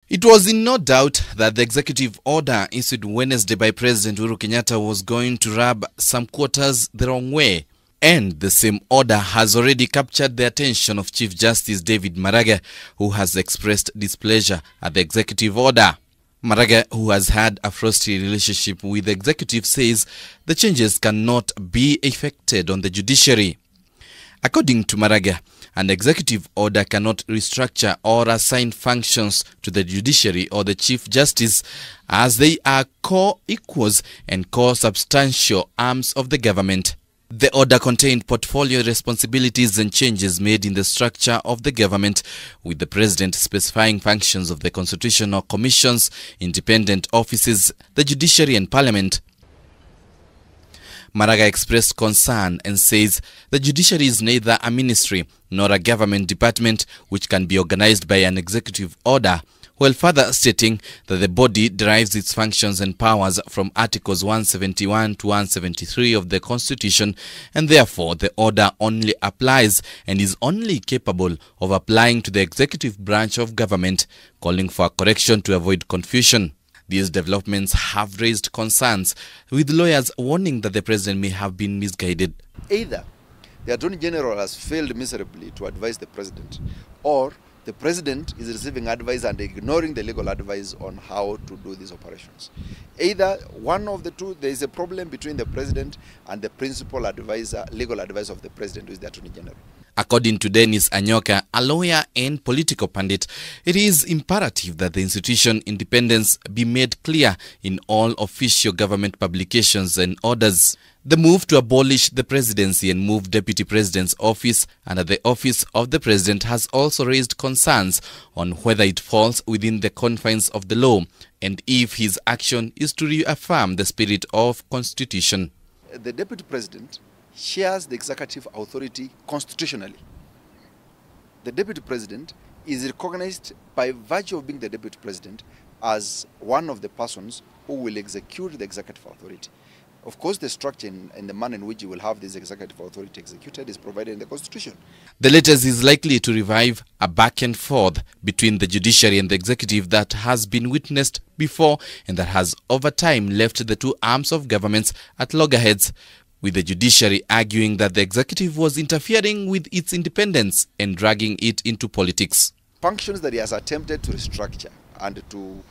It was in no doubt that the executive order issued Wednesday by President Uhuru Kenyatta was going to rub some quarters the wrong way. And the same order has already captured the attention of Chief Justice David Maraga, who has expressed displeasure at the executive order. Maraga, who has had a frosty relationship with the executive, says the changes cannot be effected on the judiciary. According to Maraga, an executive order cannot restructure or assign functions to the judiciary or the Chief Justice, as they are co-equals and co-substantial arms of the government. The order contained portfolio responsibilities and changes made in the structure of the government, with the president specifying functions of the constitutional commissions, independent offices, the judiciary and parliament. Maraga expressed concern and says the judiciary is neither a ministry nor a government department which can be organized by an executive order, while further stating that the body derives its functions and powers from Articles 171 to 173 of the Constitution, and therefore the order only applies and is only capable of applying to the executive branch of government, calling for a correction to avoid confusion. These developments have raised concerns, with lawyers warning that the president may have been misguided. Either the Attorney General has failed miserably to advise the president, or the president is receiving advice and ignoring the legal advice on how to do these operations. Either one of the two, there is a problem between the president and the principal advisor, legal advisor of the president, who is the Attorney General. According to Dennis Anyoka, a lawyer and political pundit, it is imperative that the institution independence be made clear in all official government publications and orders. The move to abolish the presidency and move deputy president's office under the office of the president has also raised concerns on whether it falls within the confines of the law and if his action is to reaffirm the spirit of constitution. The deputy president shares the executive authority constitutionally. The deputy president is recognized by virtue of being the deputy president as one of the persons who will execute the executive authority. Of course, the structure and the manner in which you will have this executive authority executed is provided in the Constitution. The latest is likely to revive a back and forth between the judiciary and the executive that has been witnessed before and that has over time left the two arms of governments at loggerheads, with the judiciary arguing that the executive was interfering with its independence and dragging it into politics. Functions that he has attempted to restructure and to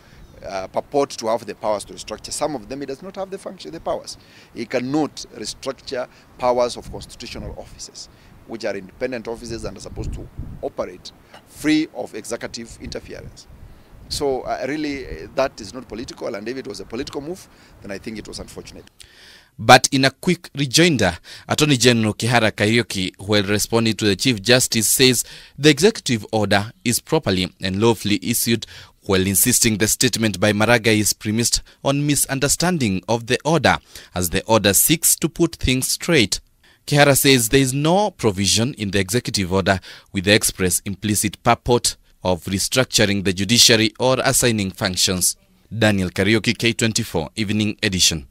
purport to have the powers to restructure, some of them he does not have the powers. He cannot restructure powers of constitutional offices, which are independent offices and are supposed to operate free of executive interference. So really, that is not political, and if it was a political move, then I think it was unfortunate. But in a quick rejoinder, Attorney General Kihara Kariuki, while responding to the Chief Justice, says the executive order is properly and lawfully issued, while insisting the statement by Maraga is premised on misunderstanding of the order, as the order seeks to put things straight. Kihara says there is no provision in the executive order with the express implicit purport of restructuring the judiciary or assigning functions. Daniel Kariuki, K24, Evening Edition.